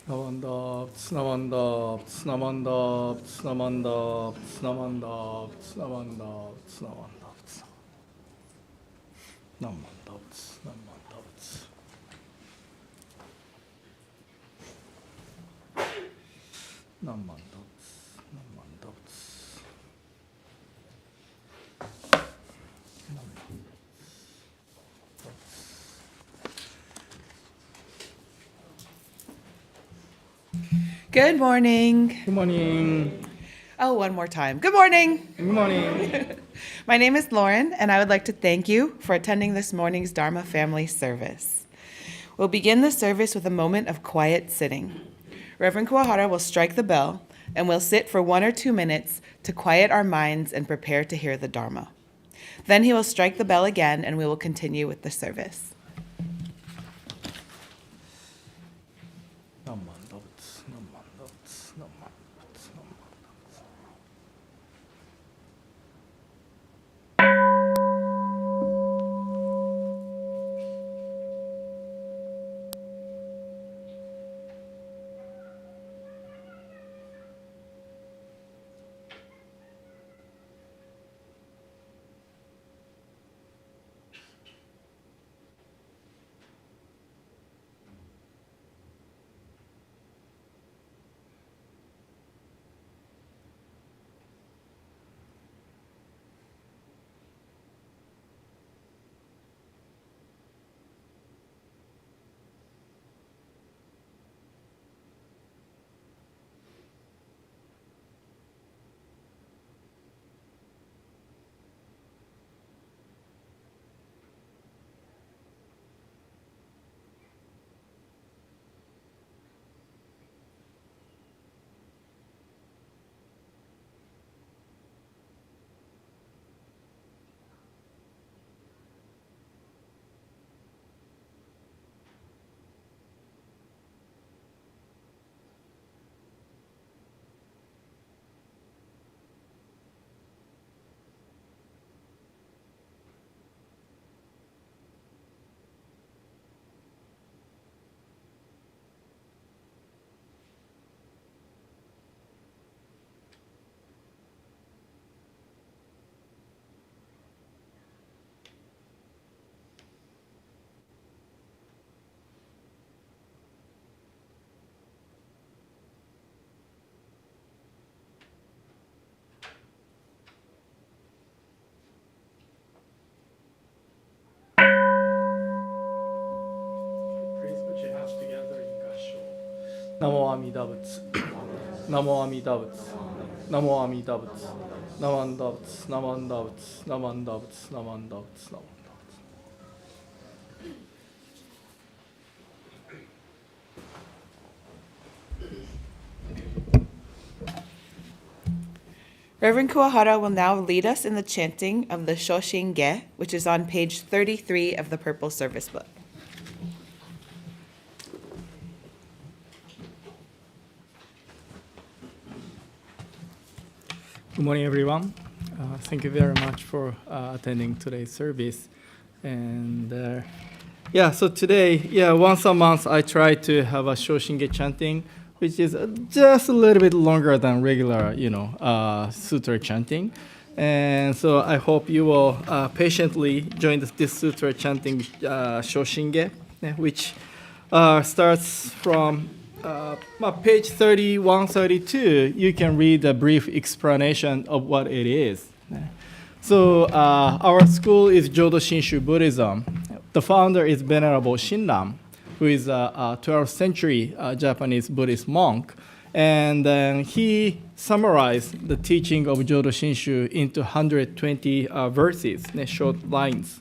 Namanda, Namanda, Namanda, Namanda, Namanda, Namanda, Namanda, Namanda, Namanda, Namanda. Good morning. Good morning. Oh, one more time. Good morning. Good morning. My name is Lauren, and I would like to thank you for attending this morning's Dharma family service. We'll begin the service with a moment of quiet sitting. Reverend Kuwahara will strike the bell, and we'll sit for 1 or 2 minutes to quiet our minds and prepare to hear the Dharma. Then he will strike the bell again, and we will continue with the service. Please put your hands together in Gassho. Namo Amida Butsu. Namo Amida Butsu. Namo Amida Butsu. Namanda Butsu. Namanda Butsu. Namanda Butsu. Namanda Butsu. Reverend Kuwahara will now lead us in the chanting of the Shoshin-ge, which is on page 33 of the Purple Service Book. Good morning, everyone. Thank you very much for attending today's service. And so today, once a month, I try to have a Shoshinge chanting, which is just a little bit longer than regular, sutra chanting. And so I hope you will patiently join this sutra chanting Shoshinge, which starts from page 31, 32. You can read a brief explanation of what it is. So our school is Jodo Shinshu Buddhism. The founder is Venerable Shinran, who is a 12th century Japanese Buddhist monk. And then he summarized the teaching of Jodo Shinshu into 120 verses, short lines.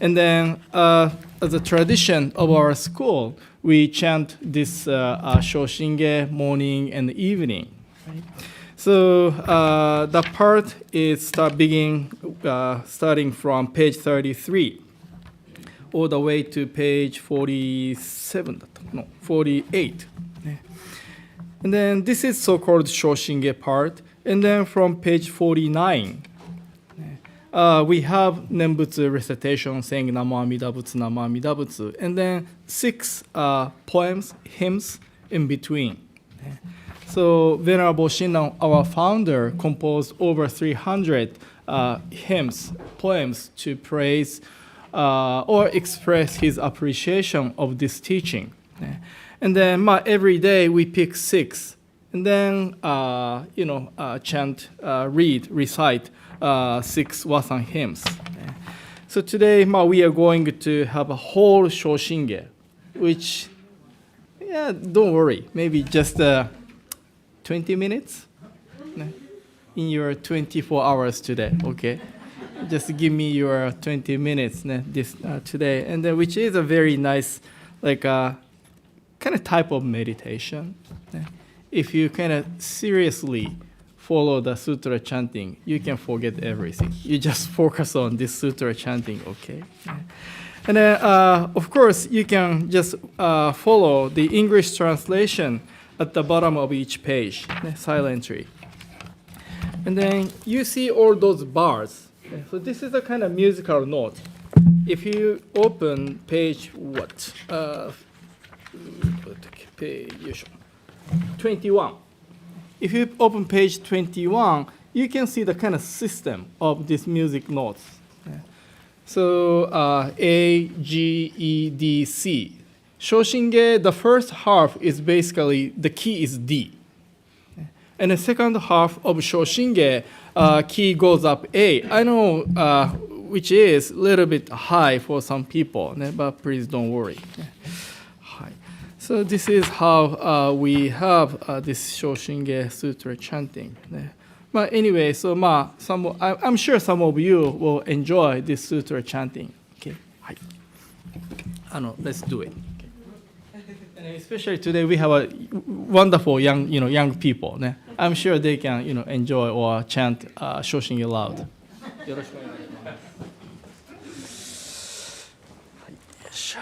And then as a tradition of our school, we chant this Shoshinge morning and evening. Right? So the part is starting from page 33 all the way to page 48. And then this is so-called Shoshinge part. And then from page 49, we have Nembutsu recitation saying Namo Amida Butsu, Namo Amida Butsu. And then 6 poems, hymns, in between. So Venerable Shinran, our founder, composed over 300 hymns, poems to praise or express his appreciation of this teaching. And then every day we pick 6, and then chant, recite 6 Wasan hymns. So today we are going to have a whole Shoshinge, which, don't worry, maybe just 20 minutes in your 24 hours today, okay? Just give me your 20 minutes today, and then which is a very nice, kind of type of meditation. If you kind of seriously follow the sutra chanting, you can forget everything. You just focus on this sutra chanting, okay? And then, of course, you can just follow the English translation at the bottom of each page, silently. And then you see all those bars. So this is a kind of musical note. If you open page 21. If you open page 21, you can see the kind of system of these music notes. So A, G, E, D, C. Shoshinge, the first half is basically, the key is D. And the second half of Shoshinge, key goes up A. I know which is a little bit high for some people, but please don't worry. So this is how we have this Shoshinge Sutra chanting. But anyway, so I'm sure some of you will enjoy this sutra chanting. Okay, let's do it. Okay. And especially today, we have a wonderful young people. I'm sure they can enjoy or chant Shoshinge loud. よろしくお願いします。はい、よっしゃ。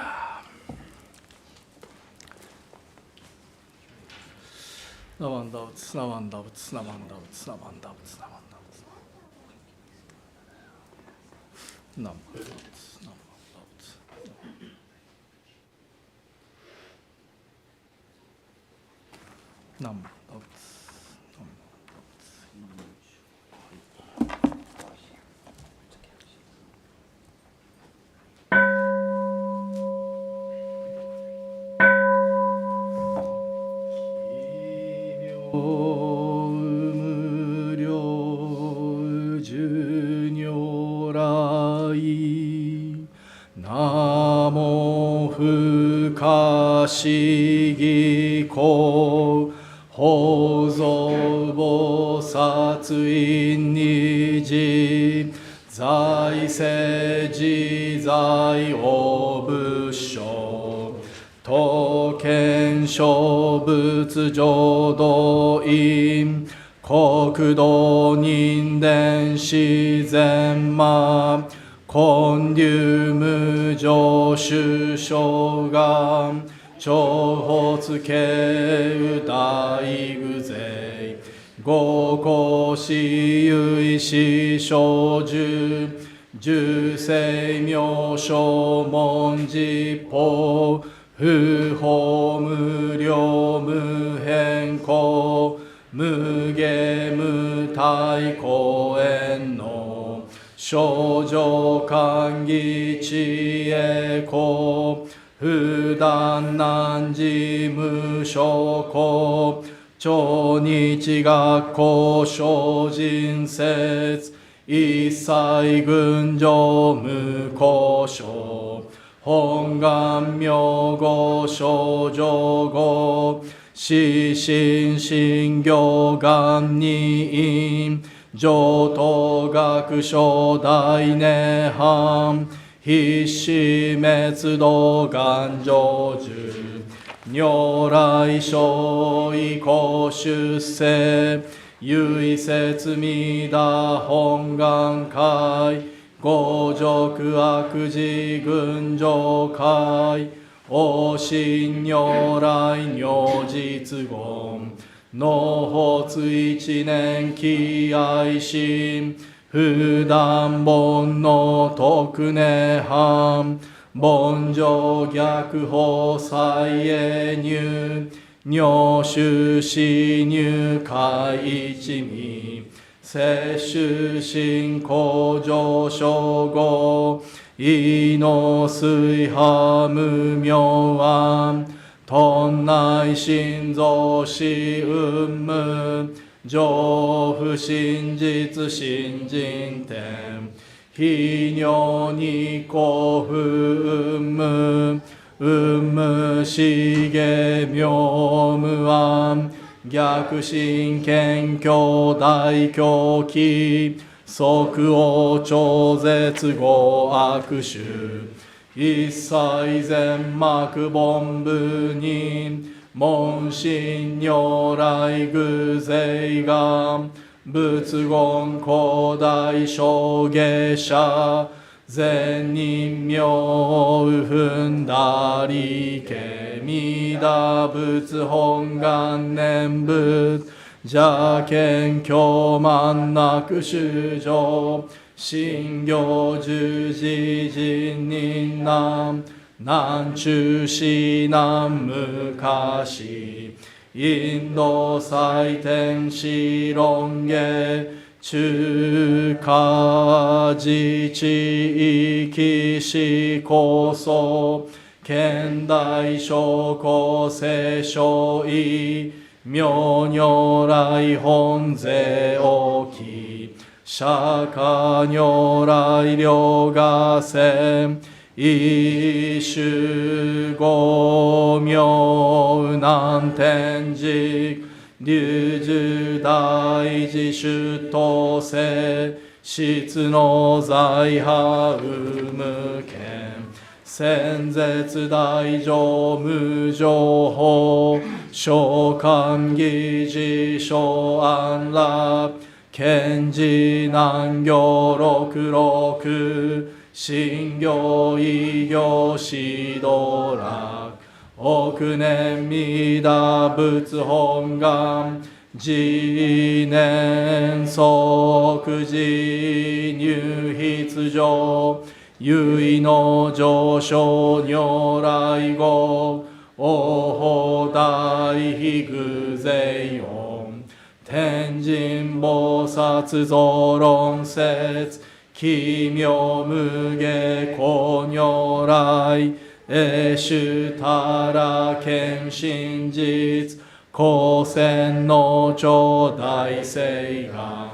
Navandavats, Navandavats, Navandavats, Navandavats, Navandavats. Navandavats, Navandavats. Navandavats, Namo 不可思議光法蔵菩薩院に寺在世自在を仏性刀剣小仏浄土院国土人伝自然魔根流無常修正願長発慶大具勢五行死唯死小寿十世妙正門実法不法無量無変更無下無体公園の少女歓喜知恵公不断難事無所公超日学校精進説一切群上無交渉本願名号少女語死心信行願に上等学書大涅槃必死滅道願成就如来生意公出世唯説弥陀本願会五辱悪事群上会往生如来如実言納発一年喜愛心不断煩悩特涅槃凡上逆法再永入尿臭死入海一味摂取進行上昇後胃の水波無明暗頓内心臓死運無上不真実新人天非尿に幸福運無運無しげ妙無暗逆心謙虚大狂気即応超絶語悪臭一切全幕本部に門心如来偶税願仏言古代小下者善人名踏んだりけみだ仏本願念仏邪見狂慢なく衆生信行十字人人南中止南昔インド祭天使論下中華自治域史構想現代諸公聖書意妙如来本税置き釈迦如来両河線一種五妙南天竺龍樹大寺出頭世質の財派有無権先絶大乗無情法召喚議事小安楽賢治難行六六信行異行指導楽億年弥陀仏本願自念即時入筆上唯の上昇如来語王法大悲偶税音天神菩薩増論説奇妙無下光如来永主たら見真実光線の頂大誓願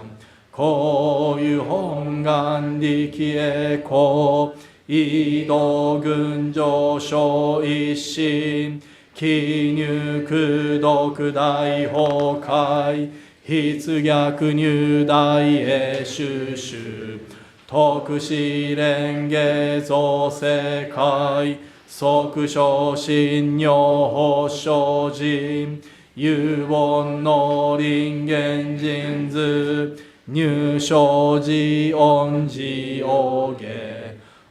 こういう本願力へこ移動群上昇一心記入苦毒大崩壊筆逆入大へ収集特使蓮華造世界即昇進尿法精進有言の輪現人図入生寺恩寺王下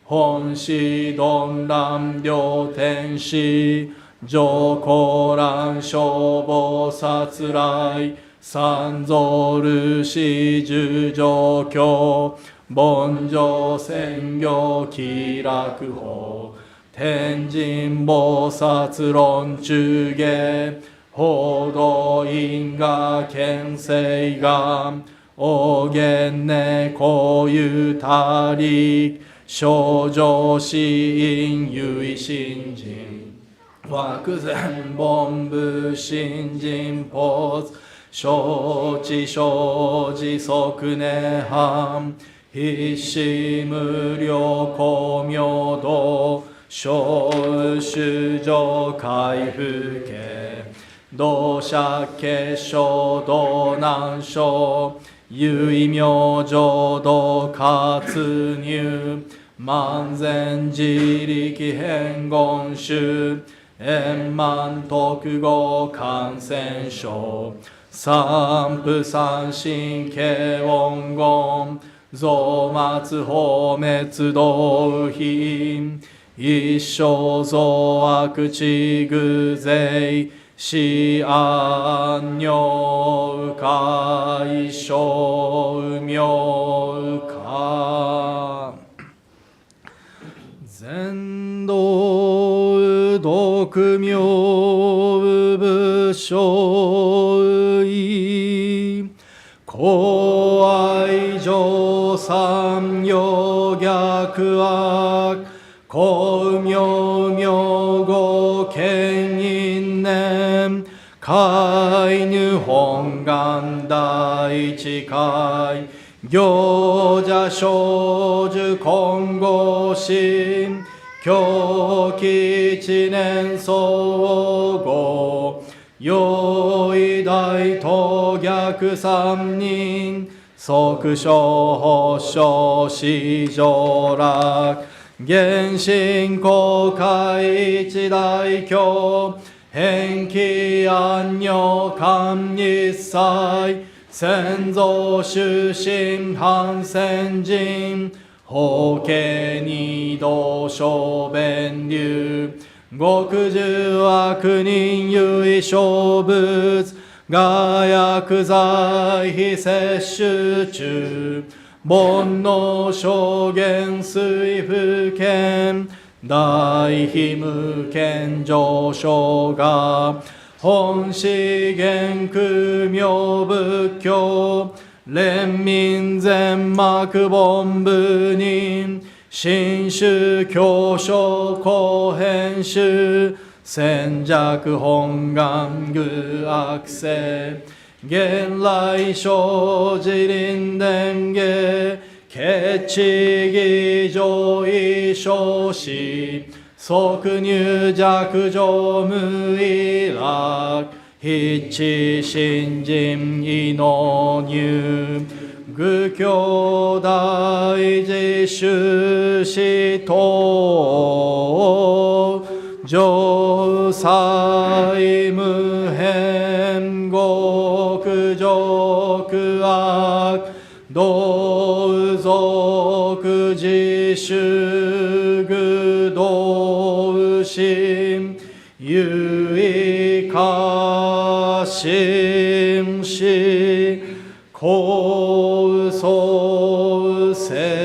本師鈍乱両天使上高蘭消防殺来三蔵ルシ十条教凡上専業気楽法天神菩薩論中下報道因果見世願おげんねこゆたり少女死因唯心人惑前本部新人ポーズ承知生じ即涅槃必死無量光明道小衆上回復家道者結晶道難所唯名浄土活入万全自力変言種円満特語感染症三不三神経音言増末法滅道品一生増悪地偶税死安尿解消妙化全道独妙部生意公愛上三余逆悪公明明後見因念海ぬ本願第一回行者少女今後心狂気一年相互用意大当逆三人即小保証市上楽原神公開一大教返帰安女官一切先祖出身反戦人法家二道小弁流極十悪人有小物が薬剤非摂取中煩悩証言水不見大非無見上昇が本資源空妙仏教連民全幕本部人新宗教書後編集戦弱本願具悪性現来生自輪伝下決地義上位少子即入弱上無意楽必地信心異能入愚教大自主死等上妻無変極辱悪道族自主愚道心有意過心死高僧説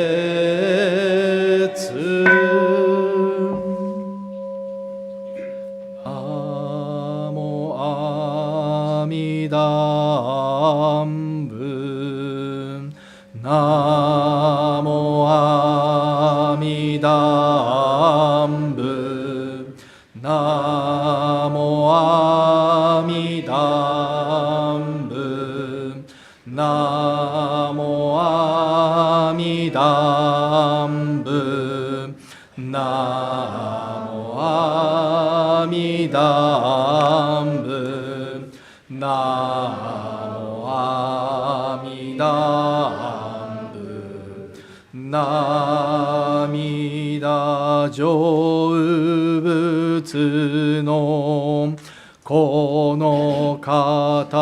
ナモ阿弥陀仏ナモ阿弥陀仏ナモ阿弥陀仏ナモ阿弥陀仏ナモ阿弥陀仏ナモ阿弥陀仏涙成仏のこの方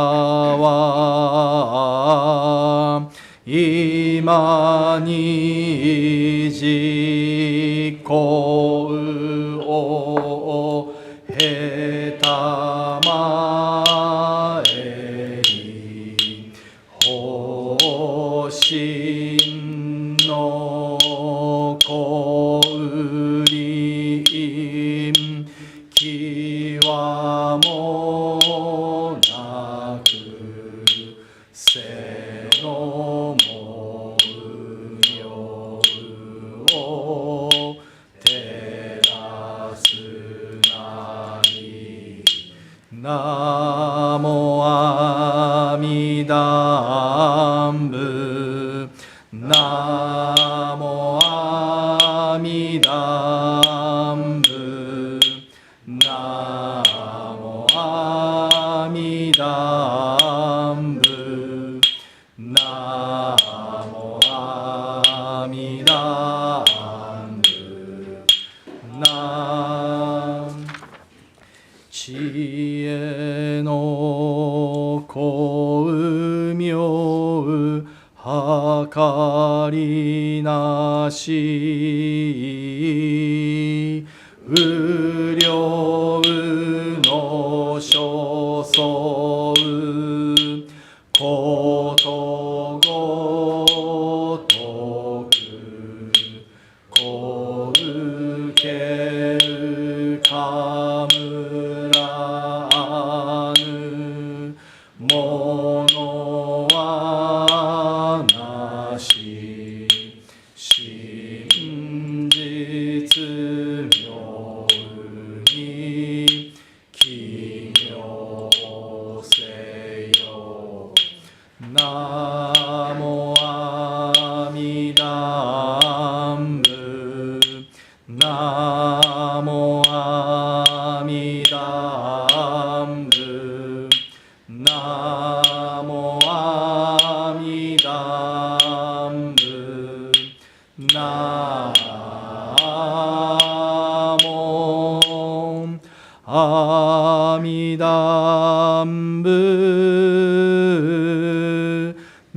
は今に実行を経たまえに方針の小売りきわもなくせのも無明を照らすなりナモ阿弥陀仏ナモ阿弥陀仏ナモ阿弥陀仏ナモ阿弥陀仏ナ知恵の光明はりなし無量の所相ことごとくこうけるかむらぬ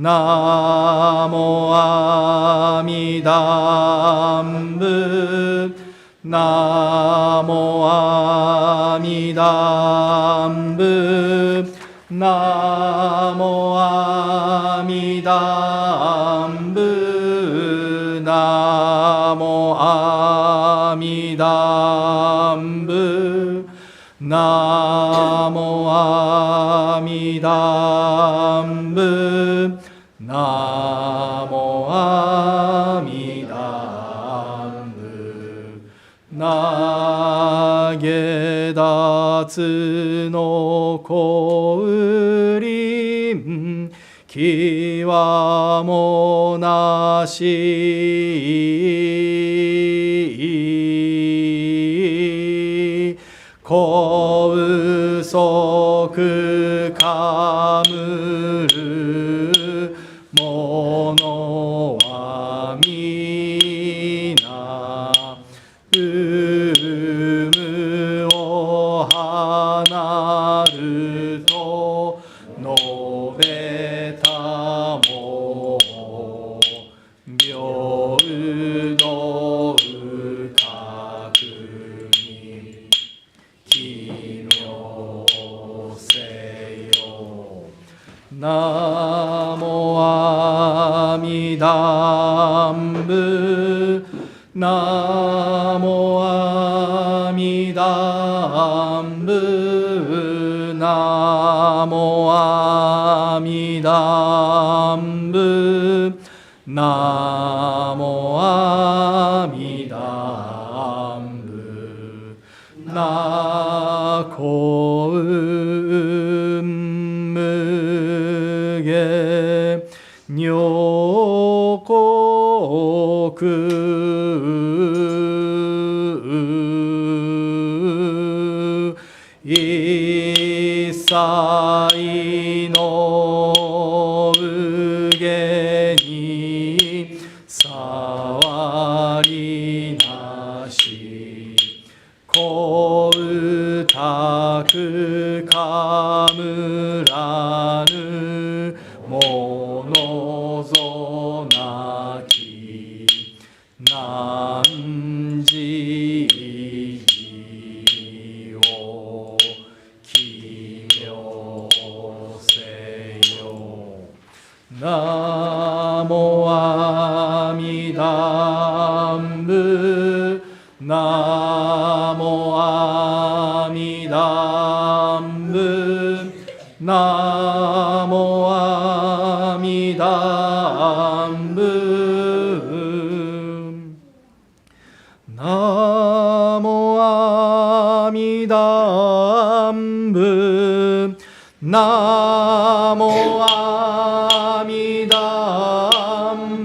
ナモアミダンブナモアミダンブナモアミダンブナモアミダンブナモアミダンブナモアミダンブ投げ立つの降臨きわもなしこうそくかむるものはみな有無を離ると述べたも平等確認奇妙せよナモアミダンブナモアミダンブナモアミダンブナモアミダンブナコウムゲニョコク一切のうげに触りなしこうたくかむらぬものぞなきなんじいを奇妙せよナモアミダンブナモアミダンブナモアミダンブナモアミダンブナモアミダンブ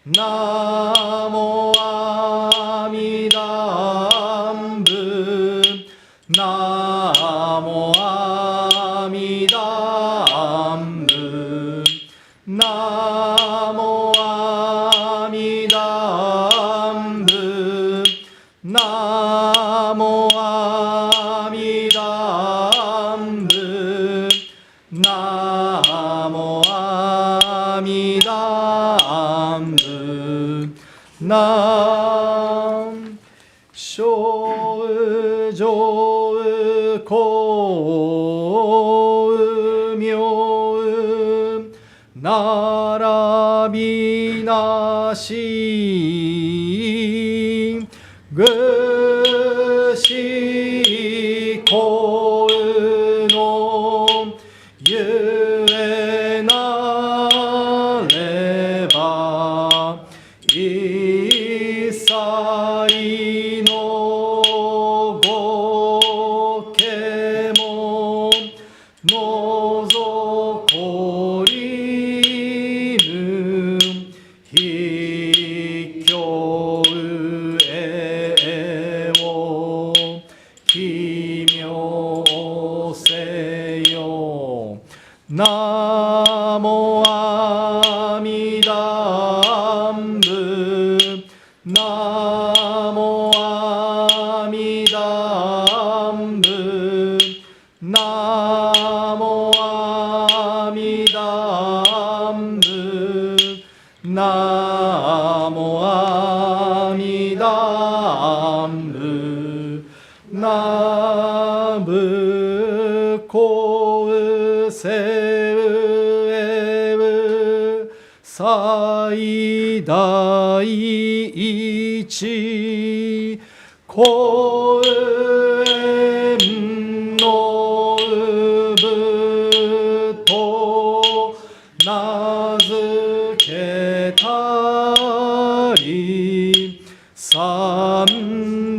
ナモアミダンブナモアミダンブナモアミダンブナモアミダンブナモアミダンブナ正常光明並びなしぐしこのゆえなれば一切のごけものぞこりぬひきょうえを奇妙せよナモアミダンブナモアミダンブナモアミダ上部最大一公園の部と名付けたり三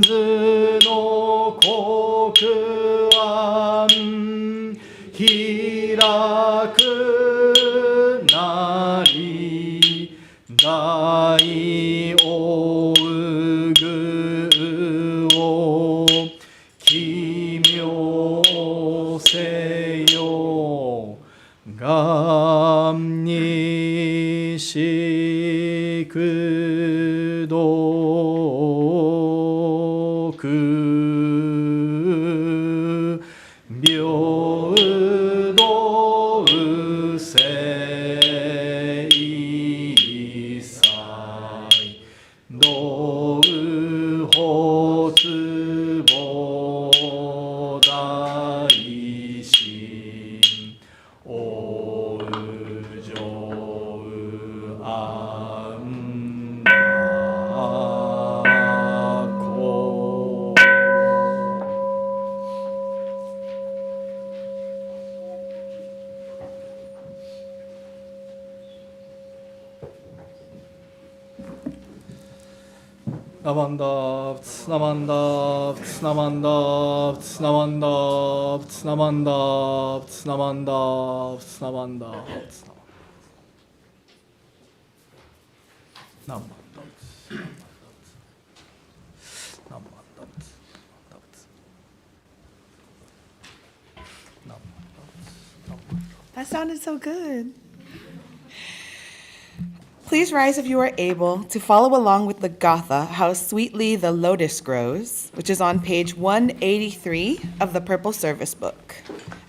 途の国安開くなり大王具を奇妙せよがんにしくどく平等せいさい道発母大心おうじょうあんなこナマンダーツナマンダーツナマンダーツナマンダーツナマンダーツナマンダーツナマンダーツナマンダーナマンダーナマンダー That sounded so good. Please rise if you are able to follow along with the Gatha, How Sweetly the Lotus Grows, which is on page 183 of the Purple Service Book.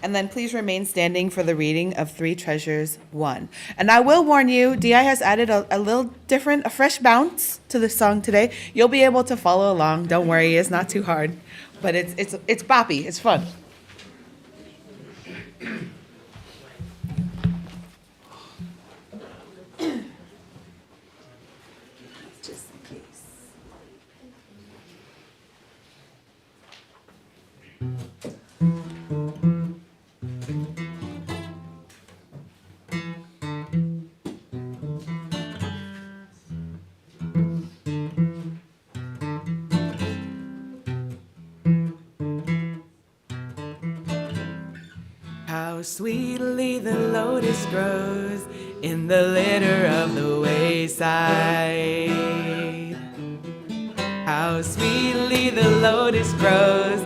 And then please remain standing for the reading of Three Treasures 1. And I will warn you, Di has added a little different, a fresh bounce to the song today. You'll be able to follow along. Don't worry, it's not too hard. But it's boppy, it's fun. Just in case. How sweetly the lotus grows in the litter of the wayside. How sweetly the lotus grows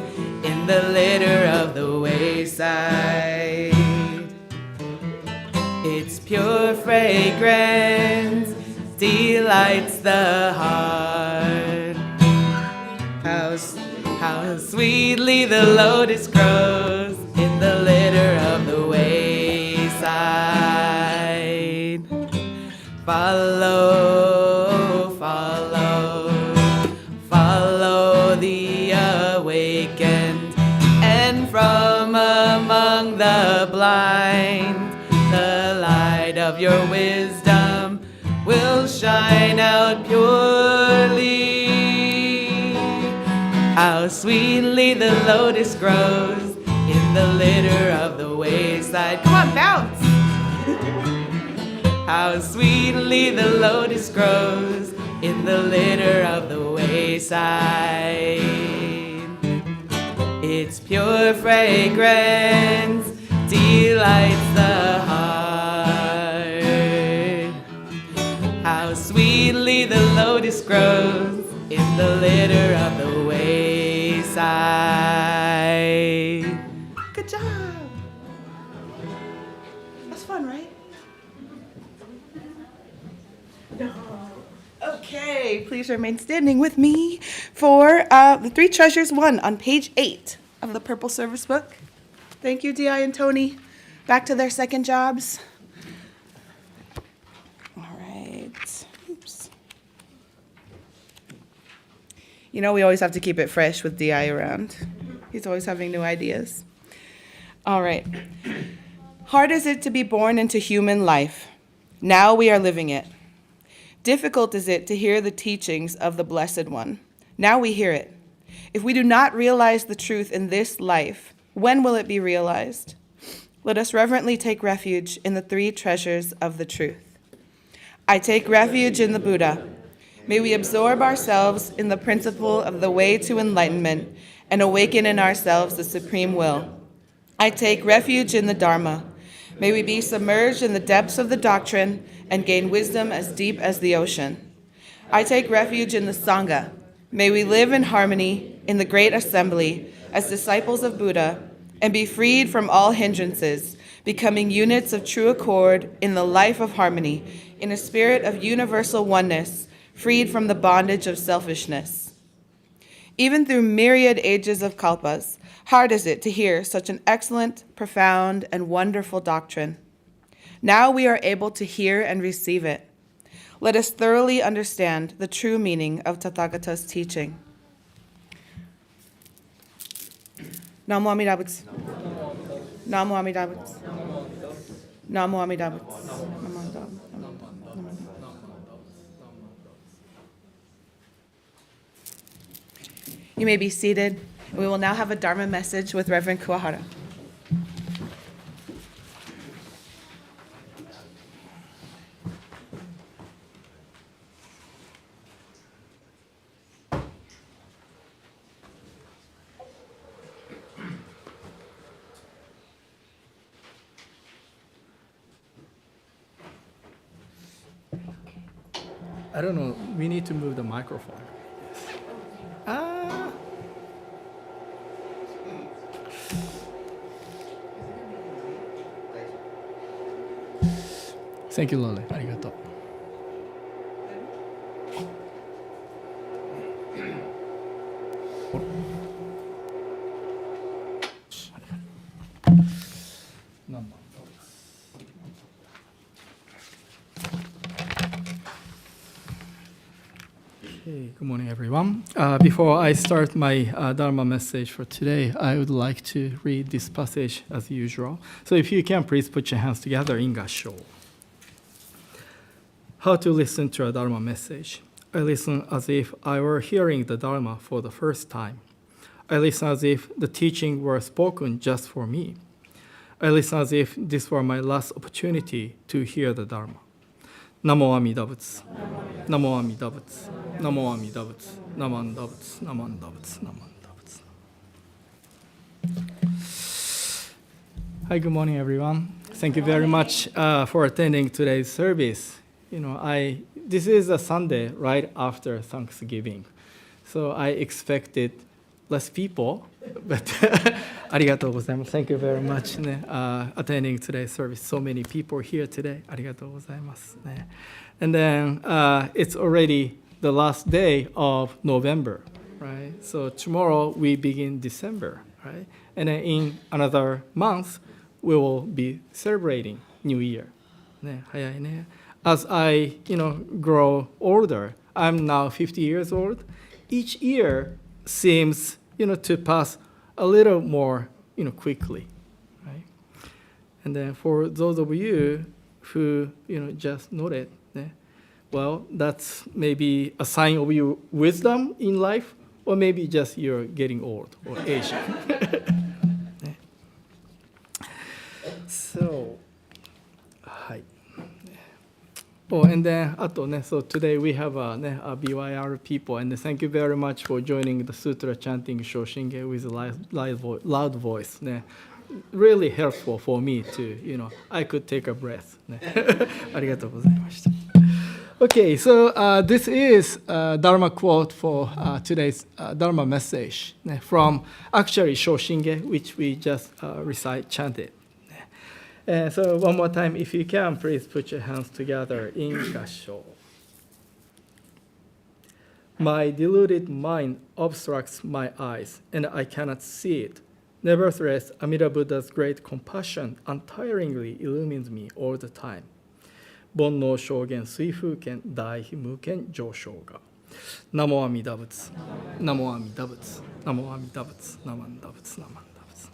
in the litter of the wayside. Its pure fragrance delights the heart. How sweetly the lotus grows in the litter of the wayside. Follow, follow, follow the awakened, and from among the blind, the light of your wisdom will shine out purely. How sweetly the lotus grows in the litter of the wayside. Come on, bounce! How sweetly the lotus grows in the litter of the wayside. Its pure fragrance delights the heart. How sweetly the lotus grows in the litter of the wayside. Good job. That's fun, right? No. Okay, please remain standing with me for the Three Treasures 1 on page 8 of the Purple Service Book. Thank you, Di and Tony. Back to their second jobs. All right. Oops. You know, we always have to keep it fresh with Di around. He's always having new ideas. All right. Hard is it to be born into human life. Now we are living it. Difficult is it to hear the teachings of the Blessed One. Now we hear it. If we do not realize the truth in this life, when will it be realized? Let us reverently take refuge in the three treasures of the truth. I take refuge in the Buddha. May we absorb ourselves in the principle of the way to enlightenment and awaken in ourselves the supreme will. I take refuge in the Dharma. May we be submerged in the depths of the doctrine and gain wisdom as deep as the ocean. I take refuge in the Sangha. May we live in harmony in the great assembly as disciples of Buddha and be freed from all hindrances, becoming units of true accord in the life of harmony, in a spirit of universal oneness, freed from the bondage of selfishness. Even through myriad ages of kalpas, hard is it to hear such an excellent, profound, and wonderful doctrine. Now we are able to hear and receive it. Let us thoroughly understand the true meaning of Tathagata's teaching. Namo Amida Butsu. Namo Amida Butsu. Namo Amida Butsu. You may be seated. We will now have a Dharma message with Reverend Kuwahara. I don't know. We need to move the microphone. Ah. Thank you, Lole. Arigato. Okay, good morning, everyone. Before I start my Dharma message for today, I would like to read this passage as usual. So if you can, please put your hands together in Gassho. How to listen to a Dharma message. I listen as if I were hearing the Dharma for the first time. I listen as if the teaching were spoken just for me. I listen as if this were my last opportunity to hear the Dharma. Namo Amida Butsu. Namo Amida Butsu. Namo Amida Butsu. Namo Amida Butsu. Namo Amida Butsu. Namo Amida Butsu. Hi, good morning, everyone. Thank you very much for attending today's service. This is a Sunday right after Thanksgiving, so I expected less people, but ありがとうございます。Thank you very much ね、attending today's service. So many people here today. ありがとうございますね。And then it's already the last day of November, right? So tomorrow we begin December, right? And then in another month we will be celebrating New Year. ね、早いね。As I, grow older, I'm now 50 years old. Each year seems, to pass a little more, quickly, right? And then for those of you who, just noted, well, that's maybe a sign of your wisdom in life, or maybe just you're getting old or aging. So, hi. Oh, and then, so today we have a BYR people, and thank you very much for joining the sutra chanting Shoshinge with a loud voice. Really helpful for me to, I could take a breath. ありがとうございました。Okay, so this is a Dharma quote for today's Dharma message from actually Shoshinge, which we just chanted. So one more time, if you can, please put your hands together in Gassho. My deluded mind obstructs my eyes, and I cannot see it. Nevertheless, Amida Buddha's great compassion untiringly illumines me all the time. Bon no shogen suifuken dai himuken joshoga. Namo Amida Butsu. Namo Amida Butsu. Namo Amida Butsu. Namo Amida Butsu. Namo Amida Butsu.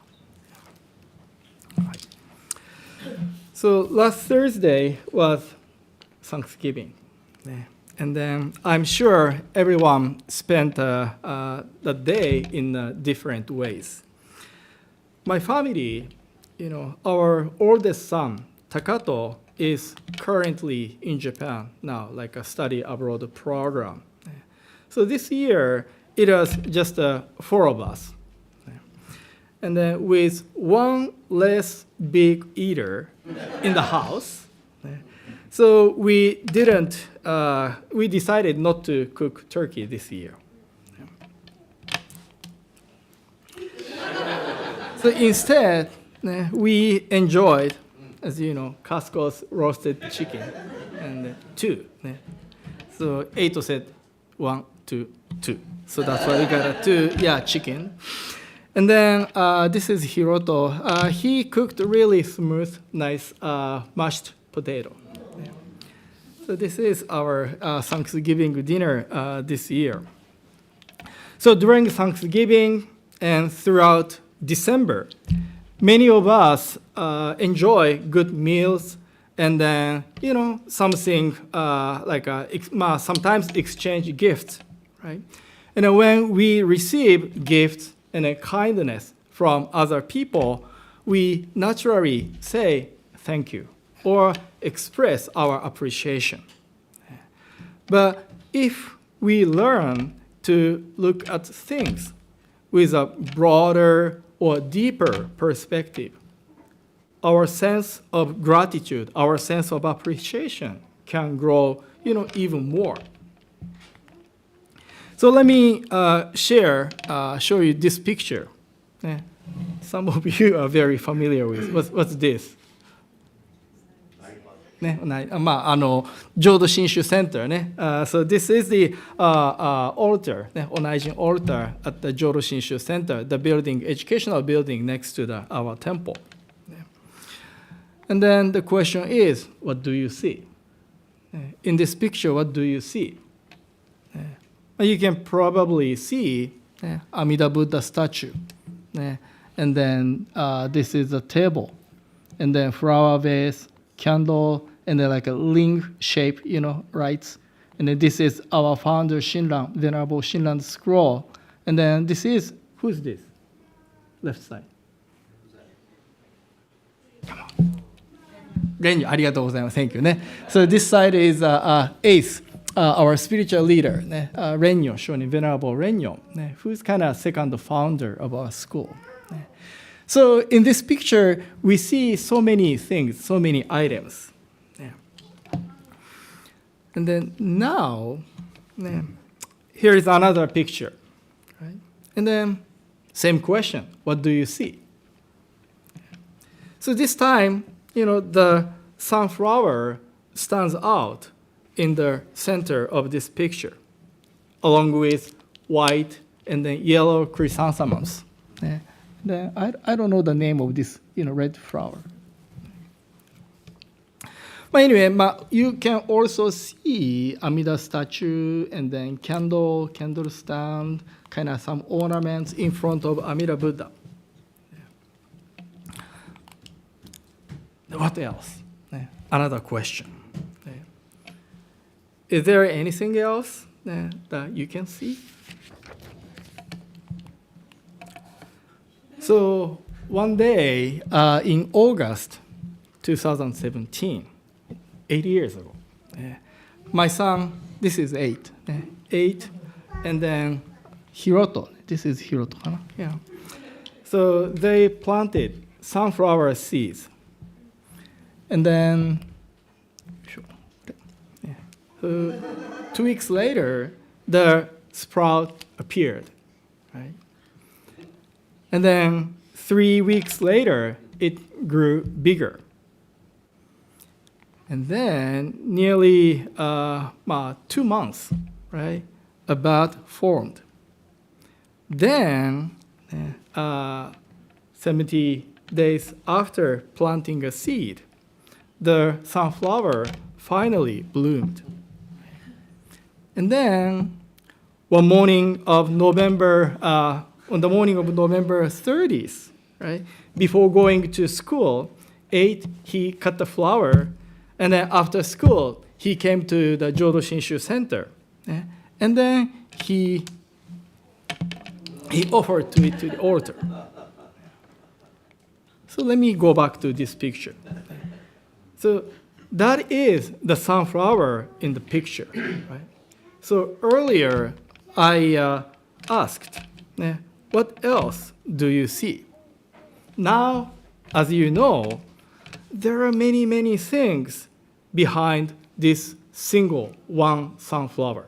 Right. So last Thursday was Thanksgiving. Yeah. And then I'm sure everyone spent the day in different ways. My family, our oldest son, Takato, is currently in Japan now, like a study abroad program. So this year, it was just four of us. And then with one less big eater in the house, so we decided not to cook turkey this year. So instead, we enjoyed, as you know, Costco's roasted chicken, and two. So Eito said 1, 2, 2. So that's why we got a 2, chicken. And then this is Hiroto. He cooked really smooth, nice mashed potato. So this is our Thanksgiving dinner this year. So during Thanksgiving and throughout December, many of us enjoy good meals and then, something sometimes exchange gifts, right? And when we receive gifts and a kindness from other people, we naturally say thank you or express our appreciation. But if we learn to look at things with a broader or deeper perspective, our sense of gratitude, our sense of appreciation can grow, even more. So let me show you this picture. Some of you are very familiar with. What's this? 浄土真宗 Center ね。So this is the altar, お内陣 altar at the 浄土真宗 Center, the building, educational building next to our temple. And then the question is, what do you see? In this picture, what do you see? You can probably see Amida Buddha statue. And then this is a table. And then flower vase, candle, and then like a ring shape, rites. And then this is our founder, Shinran, Venerable Shinran's scroll. And then this is, who's this? Left side. Come on. Renyo, ありがとうございます。Thank you. So this side is Ace, our spiritual leader, Renyo, shown Venerable Renyo, who's kind of second founder of our school. So in this picture, we see so many things, so many items. And then now, here is another picture. Right? And then same question, what do you see? So this time, the sunflower stands out in the center of this picture, along with white and then yellow chrysanthemums. I don't know the name of this, red flower. But anyway, you can also see Amida statue and then candle stand, kind of some ornaments in front of Amida Buddha. What else? Another question. Is there anything else that you can see? So one day in August 2017, 8 years ago, my son, this is 8, and then Hiroto, this is Hiroto, yeah. So they planted sunflower seeds. And then 2 weeks later, the sprout appeared, right? And then 3 weeks later, it grew bigger. And then nearly 2 months, right, a bud formed. Then 70 days after planting a seed, the sunflower finally bloomed. And then on the morning of November 30th, right, before going to school, 8, he cut the flower, and then after school, he came to the Jodo Shinshu Center, and then he offered to it to the altar. So let me go back to this picture. So that is the sunflower in the picture, right? So earlier, I asked, what else do you see? Now, as you know, there are many, many things behind this single one sunflower,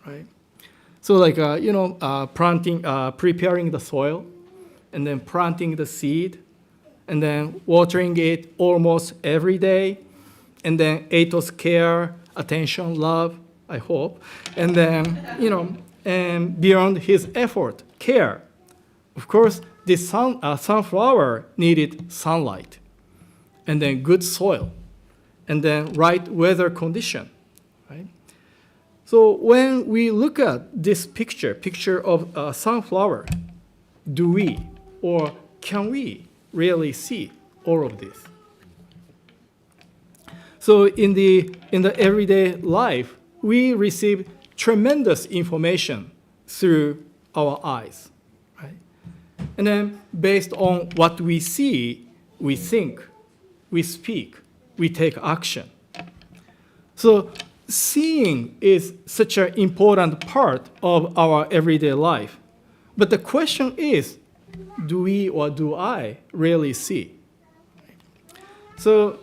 right? So like, planting, preparing the soil, and then planting the seed, and then watering it almost every day, and then ethos, care, attention, love, I hope, and then, and beyond his effort, care. Of course, this sunflower needed sunlight, and then good soil, and then right weather condition, right? So when we look at this picture of a sunflower, do we or can we really see all of this? So in the everyday life, we receive tremendous information through our eyes, right? And then based on what we see, we think, we speak, we take action. So seeing is such an important part of our everyday life. But the question is, do we or do I really see? So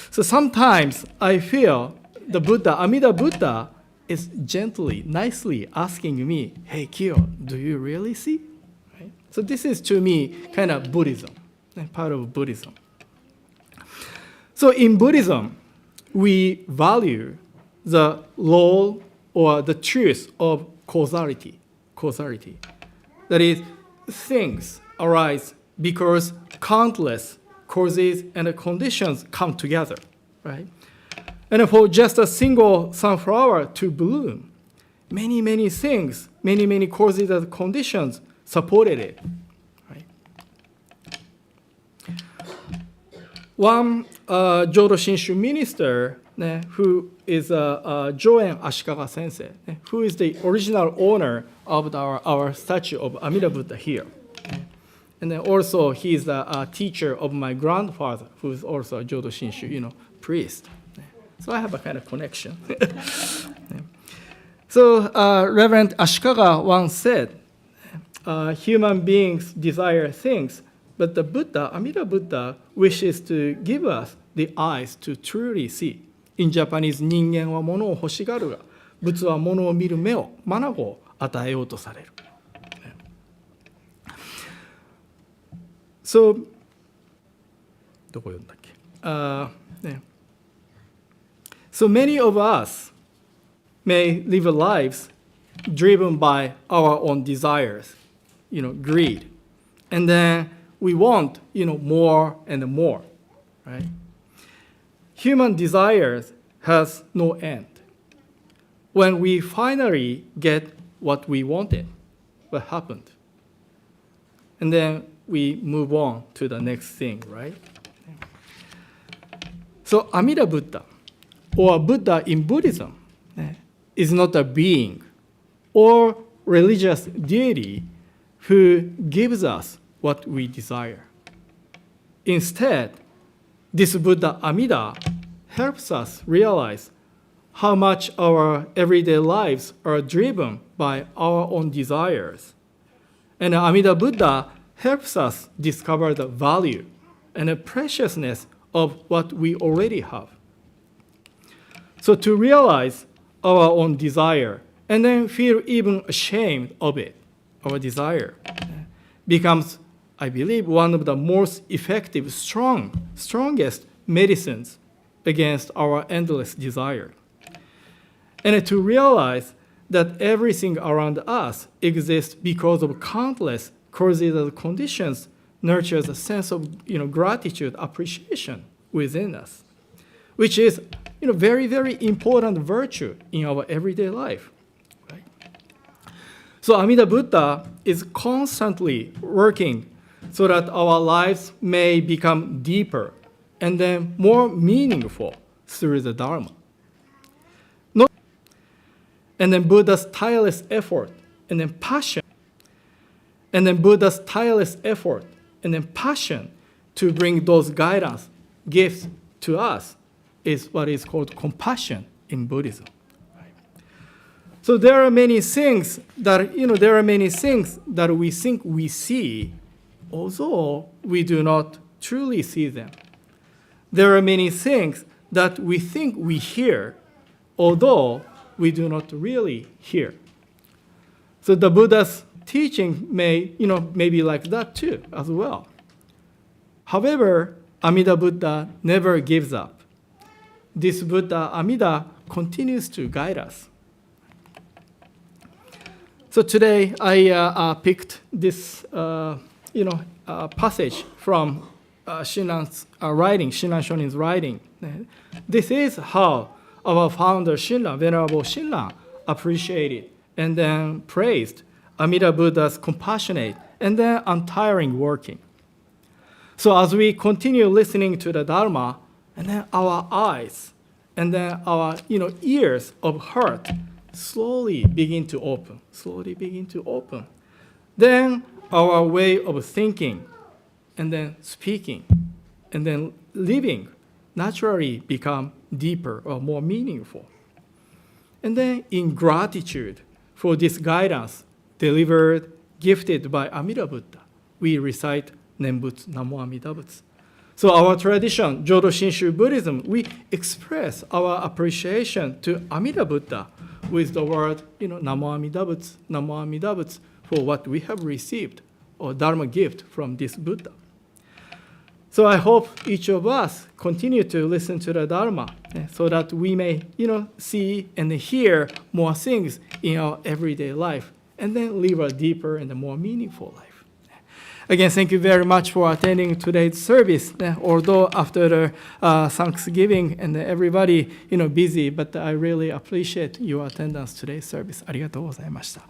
sometimes I feel the Buddha, Amida Buddha, is gently, nicely asking me, hey, Kyo, do you really see? Right? So this is, to me, kind of Buddhism, part of Buddhism. So in Buddhism, we value the role or the truth of causality. That is, things arise because countless causes and conditions come together, right? And for just a single sunflower to bloom, many, many things, many, many causes and conditions supported it, right? One Jodo Shinshu minister, who is Joen Ashikaga Sensei, who is the original owner of our statue of Amida Buddha here. And then also he is a teacher of my grandfather, who is also a Jodo Shinshu, priest. So I have a kind of connection. So Reverend Ashikaga once said, human beings desire things, but the Buddha, Amida Buddha, wishes to give us the eyes to truly see. In Japanese, 人間は物を欲しがるが、仏は物を見る目を、眼を与えようとされる。So, どこ読んだっけ? So many of us may live lives driven by our own desires, greed. And then we want, more and more, right? Human desires has no end. When we finally get what we wanted, what happened? And then we move on to the next thing, right? So Amida Buddha, or Buddha in Buddhism, is not a being or religious deity who gives us what we desire. Instead, this Buddha Amida helps us realize how much our everyday lives are driven by our own desires. And Amida Buddha helps us discover the value and the preciousness of what we already have. So to realize our own desire and then feel even ashamed of it, our desire, becomes, I believe, one of the most effective, strongest medicines against our endless desire. And to realize that everything around us exists because of countless causes and conditions nurtures a sense of gratitude, appreciation within us, which is very, very important virtue in our everyday life. Right? So Amida Buddha is constantly working so that our lives may become deeper and then more meaningful through the Dharma. Not, and then Buddha's tireless effort and then passion. And then Buddha's tireless effort and then passion to bring those guidance, gifts to us is what is called compassion in Buddhism. So there are many things that we think we see, although we do not truly see them. There are many things that we think we hear, although we do not really hear. So the Buddha's teaching may be like that too as well. However, Amida Buddha never gives up. This Buddha, Amida, continues to guide us. So today I picked this passage from Shinran's writing, Shinran Shonin's writing. This is how our founder Shinran, Venerable Shinran, appreciated and then praised Amida Buddha's compassionate and then untiring working. So as we continue listening to the Dharma, and then our eyes and then our ears of heart slowly begin to open. Then our way of thinking and then speaking and then living naturally become deeper or more meaningful. And then in gratitude for this guidance delivered, gifted by Amida Buddha, we recite Nembutsu, Namo Amida Butsu. So our tradition, Jodo Shinshu Buddhism, we express our appreciation to Amida Buddha with the word, Namo Amida Butsu, Namo Amida Butsu, for what we have received, or Dharma gift from this Buddha. So I hope each of us continue to listen to the Dharma so that we may, see and hear more things in our everyday life and then live a deeper and a more meaningful life. Again, thank you very much for attending today's service. Although after the Thanksgiving and everybody, busy, but I really appreciate your attendance today's service. ありがとうございました.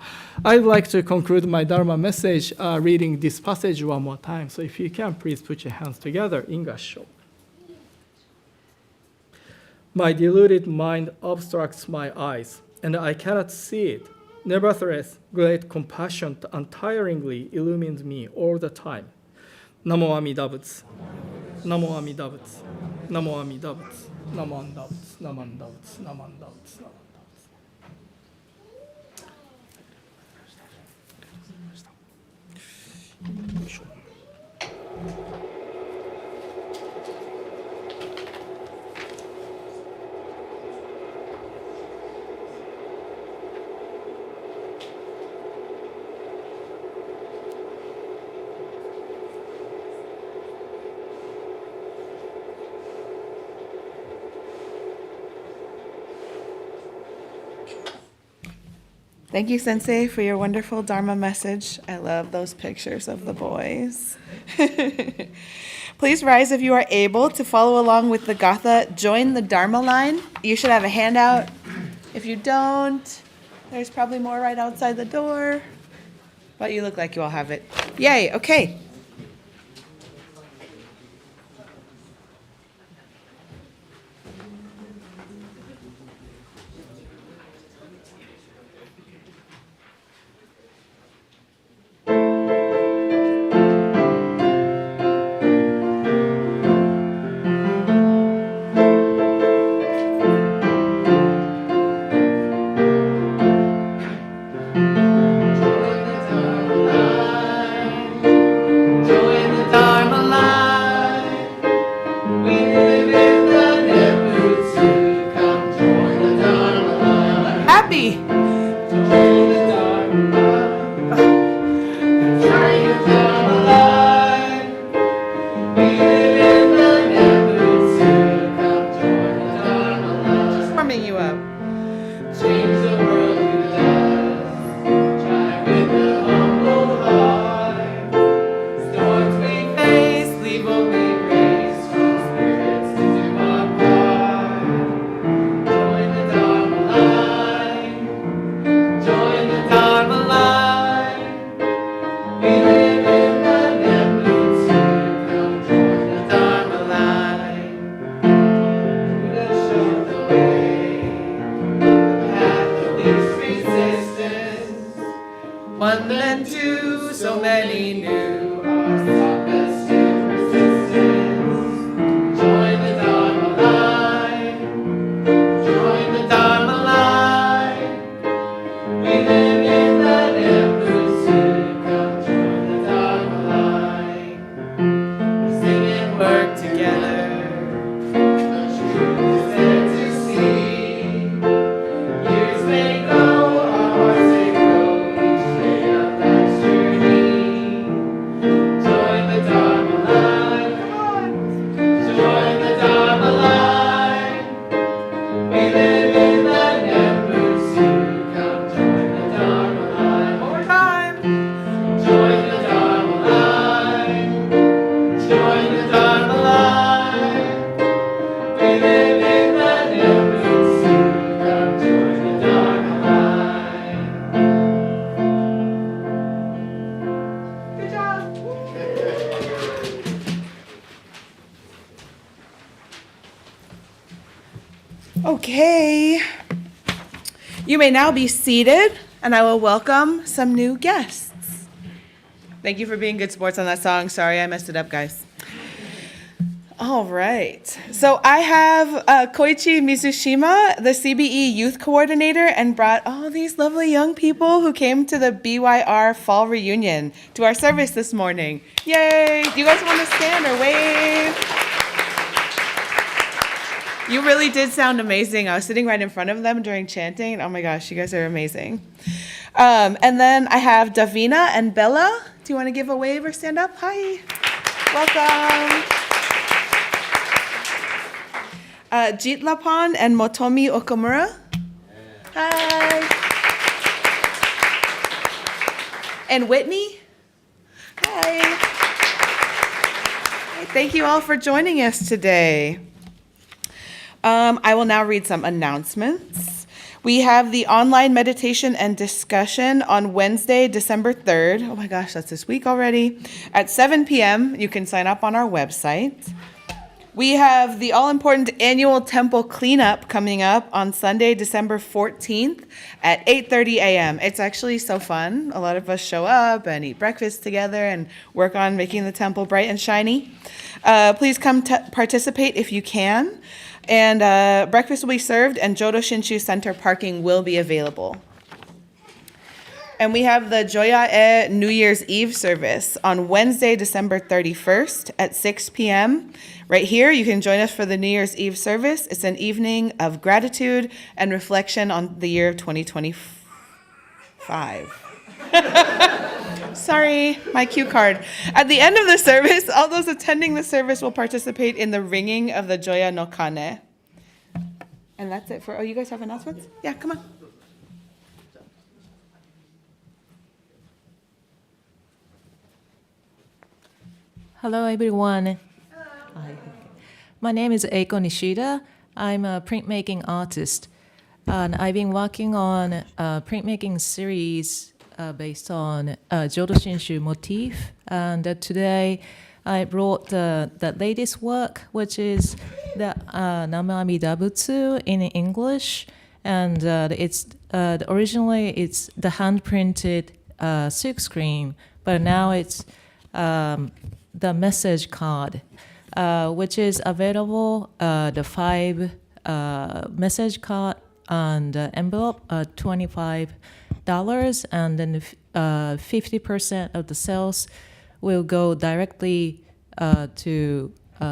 I'd like to conclude my Dharma message reading this passage one more time. So if you can, please put your hands together in Gassho. My deluded mind obstructs my eyes, and I cannot see it. Nevertheless, great compassion untiringly illumines me all the time. Namo Amida Butsu. Namo Amida Butsu. Namo Amida Butsu. Namo Amida Butsu. Namo Amida Butsu. Namo Amida Butsu. Namo Amida Butsu. Thank you, Sensei, for your wonderful Dharma message. I love those pictures of the boys. Please rise if you are able to follow along with the Gatha. Join the Dharma line. You should have a handout. If you don't, there's probably more right outside the door. But you look like you all have it. Yay, okay. together. The truth is there to see. Years may go, our hearts may grow, each day of life's journey. Join the Dharma line, come on. Join the Dharma line. We live in the Nembusu. Come join the Dharma line. One more time. Join the Dharma line. Join the Dharma line. We live in the Nembusu. Come join the Dharma line. Good job. Okay. You may now be seated, and I will welcome some new guests. Thank you for being good sports on that song. Sorry I messed it up, guys. All right. So I have Koichi Mizushima, the CBE youth coordinator, and brought all these lovely young people who came to the BYR fall reunion to our service this morning. Yay! Do you guys want to stand or wave? You really did sound amazing. I was sitting right in front of them during chanting. Oh my gosh, you guys are amazing. And then I have Davina and Bella. Do you want to give a wave or stand up? Hi. Welcome. Jitlapan and Motomi Okamura. Hi. And Whitney. Hi. Thank you all for joining us today. I will now read some announcements. We have the online meditation and discussion on Wednesday, December 3rd. Oh my gosh, that's this week already. At 7 p.m., you can sign up on our website. We have the all-important annual temple cleanup coming up on Sunday, December 14th at 8:30 a.m. It's actually so fun. A lot of us show up and eat breakfast together and work on making the temple bright and shiny. Please come participate if you can. And breakfast will be served, and Jodo Shinshu Center parking will be available. And we have the Joya-e New Year's Eve service on Wednesday, December 31st at 6 p.m. Right here, you can join us for the New Year's Eve service. It's an evening of gratitude and reflection on the year of 2025. Sorry, my cue card. At the end of the service, all those attending the service will participate in the ringing of the Joya no Kane. And that's it for, oh, you guys have announcements? Yeah, come on. Hello, everyone. Hi. My name is Eiko Nishida. I'm a printmaking artist, and I've been working on a printmaking series based on Jodo Shinshu motif. And today I brought the latest work, which is the Namamida Butsu in English. And it's originally it's the hand-printed silk screen, but now it's the message card, which is available, the 5 message card and envelope, $25, and then 50% of the sales will go directly to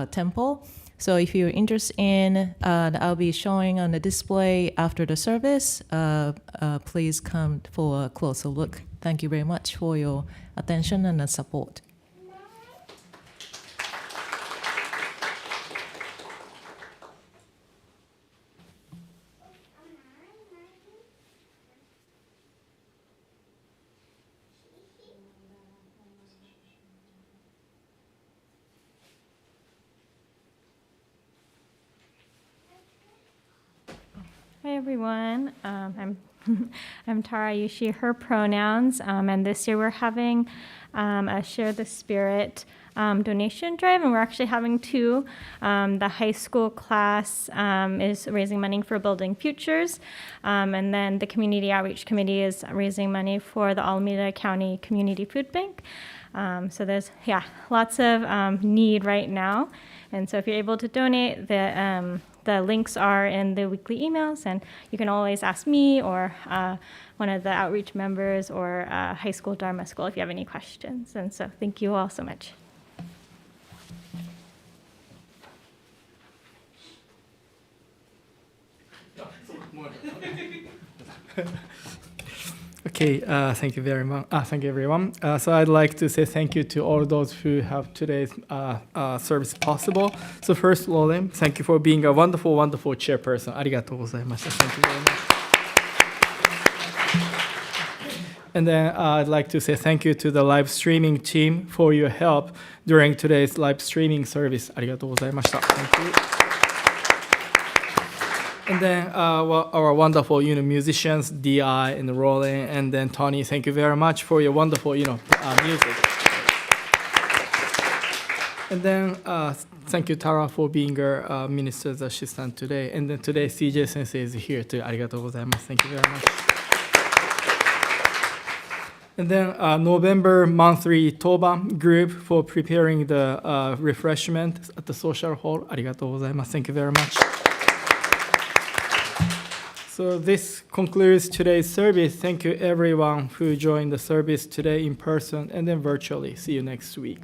temple. So if you're interested in, I'll be showing on the display after the service. Please come for a closer look. Thank you very much for your attention and support. Hi everyone, I'm I'm Tara Yushi, her pronouns, and this year we're having a Share the Spirit donation drive, and we're actually having 2. The high school class is raising money for Building Futures, and then the Community Outreach Committee is raising money for the Alameda County Community Food Bank. So there's, lots of need right now, and so if you're able to donate, the links are in the weekly emails, and you can always ask me or one of the outreach members or high school Dharma school if you have any questions. And so thank you all so much. Okay, thank you very much. Thank you, everyone. So I'd like to say thank you to all those who have today's service possible. So first, Lauren, thank you for being a wonderful, wonderful chairperson. ありがとうございました. Thank you very much. And then I'd like to say thank you to the live streaming team for your help during today's live streaming service. ありがとうございました. Thank you. And then our wonderful, musicians, Di and Roland, and then Tony. Thank you very much for your wonderful, music. And then thank you, Tara, for being our minister's assistant today. And then today, CJ Sensei is here too. ありがとうございます. Thank you very much. And then November monthly Toba group for preparing the refreshment at the social hall. ありがとうございます. Thank you very much. So this concludes today's service. Thank you everyone who joined the service today in person and then virtually. See you next week.